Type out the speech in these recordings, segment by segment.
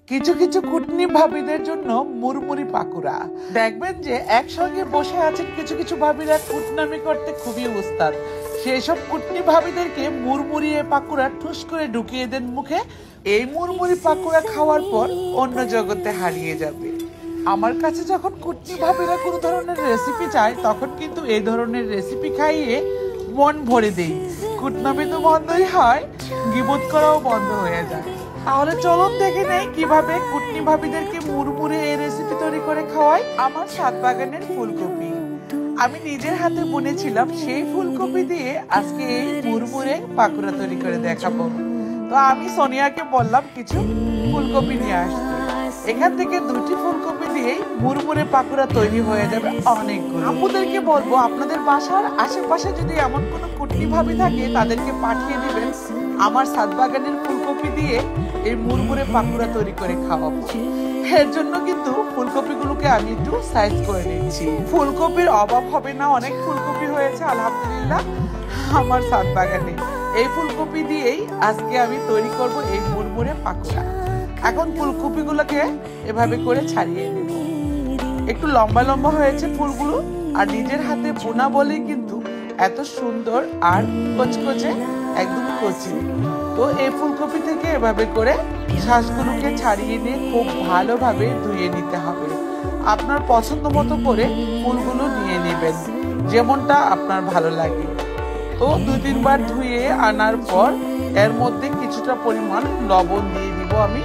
কিছু কিছু কুটনি ভাবিদের জন্য মুড়মুড়ি পাকুড়া। দেখবেন যে একসঙ্গে বসে আছেন কিছু কিছু ভাবিরা কুটনামি করতে খুবই উস্তাদ। সেসব কুটনি ভাবিদেরকে মুড়মুড়িয়ে পাকুড়া ঠুস করে ঢুকিয়ে দেন মুখে। এই মুড়মুড়ি পাকুড়া খাওয়ার পর অন্য জগতে হারিয়ে যাবে। আমার কাছে যখন কুটনি ভাবিরা কোনো ধরনের রেসিপি চায় তখন কিন্তু এই ধরনের রেসিপি খাইয়ে মন ভরে দেই। কুটনামি তো বন্ধই হয়, গিবত করাও বন্ধ হয়ে যায়। তাহলে চলুন দেখে নেই কিভাবে কুটনি ভাবিদেরকে মুড়মুড়ে এই রেসিপি তৈরি করে খাওয়াই। আমার ছাদ বাগানের ফুলকপি আমি নিজের হাতে বুনেছিলাম, সেই ফুলকপি দিয়ে আজকে এই মুড়মুড়ে পাকুড়া তৈরি করে দেখাবো। তো আমি সোনিয়াকে বললাম কিছু ফুলকপি নিয়ে আসতে। এখান থেকে 2টি ফুলকপি দিয়েই মুড়মুড়ে পাকুড়া তৈরি হয়ে যাবে অনেকগুলো। আপুদেরকে বলবো আপনাদের বাসার আশেপাশে যদি এমন কোনো কুটনি ভাবি থাকে তাদেরকে পাঠিয়ে দিবেন, আমার ছাদ বাগানের ফুলকপি দিয়ে এই মুড়মুড়ে পাকুড়া তৈরি করে খাওয়াবো। এর জন্য কিন্তু ফুলকপিগুলোকে আমি একটু সাইজ করে নিচ্ছি। ফুলকপির অভাব হবে না, অনেক ফুলকপি হয়েছে আলহামদুলিল্লাহ আমার ছাদ বাগানে। এই ফুলকপি দিয়েই আজকে আমি তৈরি করব এই মুড়মুড়ে পাকুড়া। এখন ফুলকপিগুলোকে এভাবে করে ছাড়িয়ে নেব। একটু লম্বা লম্বা হয়েছে ফুলগুলো, আর নিজের হাতে বোনা বলে কিন্তু এত সুন্দর আর কচকচে একদম কচি। তো এই ফুলকপি থেকে এভাবে করে শ্বাসগুলোকে ছাড়িয়ে নিয়ে খুব ভালোভাবে ধুয়ে নিতে হবে। আপনার পছন্দ মতো করে ফুলগুলো নিয়ে নেবেন, যেমনটা আপনার ভালো লাগে। তো 2-3 বার ধুয়ে আনার পর এর মধ্যে কিছুটা পরিমাণ লবণ দিয়ে দিব আমি।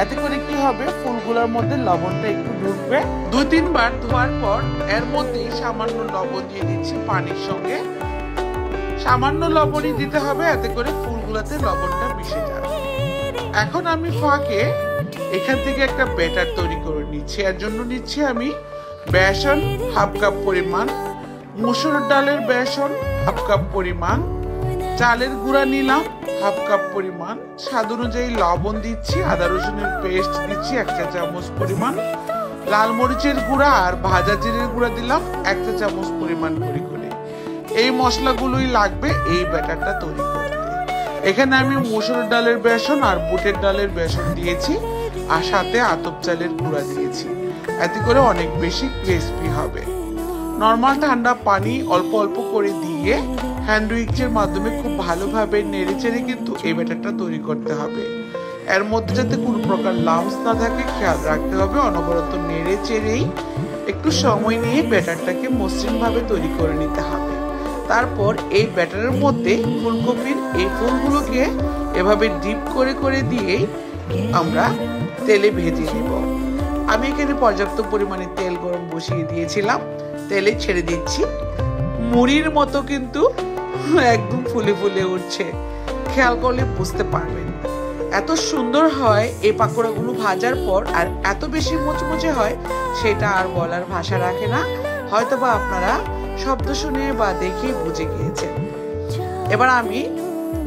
এতে করে কি হবে, ফুলগুলোর মধ্যে লবণটা একটু ঢুকবে। 2-3 বার ধোয়ার পর এর মধ্যে সামান্য লবণ দিয়ে দিচ্ছি পানির সঙ্গে। সামান্য লবণই দিতে হবে, এতে করে ফুলগুলোতে লবণটা মিশে যাবে। এখন আমি ফাঁকে এখান থেকে একটা ব্যাটার তৈরি করে নিচ্ছি। এর জন্য নিচ্ছি আমি বেসন 1/2 কাপ পরিমাণ, মসুর ডালের বেসন 1/2 কাপ পরিমাণ, চালের গুঁড়া নিলাম 1/2 কাপ পরিমাণ, স্বাদ অনুযায়ী লবণ দিচ্ছি, আদা রসুনের পেস্ট দিচ্ছি 1 চা চামচ পরিমাণ, লাল মরিচের গুঁড়া আর ভাজা জিরের গুঁড়া দিলাম 1 চা চামচ পরিমাণ করে। এই মশলাগুলোই লাগবে এই ব্যাটারটা তৈরি করতে। এখানে আমি মসুর ডালের বেসন আর বুটের ডালের বেসন দিয়েছি, আর সাথে আতপ চালের গুঁড়া দিয়েছি। এতে করে অনেক বেশি ক্রিস্পি হবে। নরমাল ঠান্ডা পানি অল্প অল্প করে দিয়ে হ্যান্ড উইক্সের মাধ্যমে খুব ভালোভাবে নেড়েচেড়ে কিন্তু এই ব্যাটারটা তৈরি করতে হবে। এর মধ্যে যাতে কোনো প্রকার লাম্পস না থাকে খেয়াল রাখতে হবে। অনবরত নেড়েচেড়েই একটু সময় নিয়ে ব্যাটারটাকে মসৃণ ভাবে তৈরি করে নিতে হবে। তারপর এই ব্যাটারের মধ্যে ফুলকপির এই ফুলগুলোকে এভাবে ডিপ করে করে দিয়ে আমরা তেলে ভেজে নিব। আমি এখানে পর্যাপ্ত পরিমাণে তেল গরম বসিয়ে দিয়েছিলাম, তেলে ছেড়ে দিচ্ছি। মুড়ির মতো কিন্তু একদম ফুলে ফুলে উঠছে, খেয়াল করলে বুঝতে পারবেন। এত সুন্দর হয় এই পাকোড়াগুলো ভাজার পর, আর এত বেশি মুচমুচে হয় সেটা আর বলার ভাষা রাখে না। হয়তোবা আপনারা শব্দ শুনে বা দেখে বুঝে গিয়েছেন। এবার আমি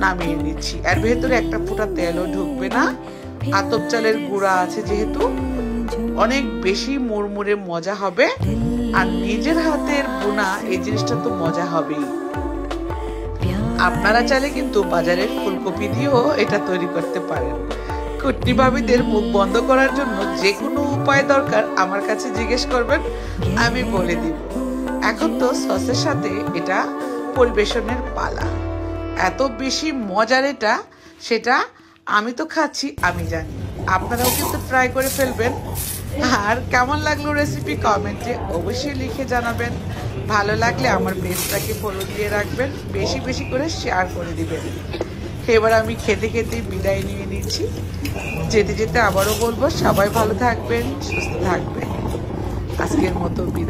নামিয়ে নিচ্ছি। এর ভেতরে একটা ফোঁটা তেলও ঢুকবে না। আতপ চালের গুঁড়া আছে যেহেতু অনেক বেশি মুড়মুড়ে মজা হবে, আর নিজের হাতের বোনা এই জিনিসটা তো মজা হবেই। আপনারা চাইলে কিন্তু বাজারের ফুলকপি দিয়েও এটা তৈরি করতে পারেন। কুটনি ভাবিদের মুখ বন্ধ করার জন্য যে কোনো উপায় দরকার আমার কাছে জিজ্ঞেস করবেন, আমি বলে দিব। এখন তো সসের সাথে এটা পরিবেশনের পালা। এত বেশি মজার এটা, সেটা আমি তো খাচ্ছি আমি জানি, আপনারাও কিন্তু ট্রাই করে ফেলবেন। আর কেমন লাগলো রেসিপি কমেন্টে অবশ্যই লিখে জানাবেন। ভালো লাগলে আমার পেজটাকে ফলো দিয়ে রাখবেন, বেশি বেশি করে শেয়ার করে দিবেন। এবার আমি খেতে খেতে বিদায় নিয়ে নিচ্ছি। যেতে যেতে আবারও বলবো, সবাই ভালো থাকবেন, সুস্থ থাকবেন। আজকের মতো বিদায়।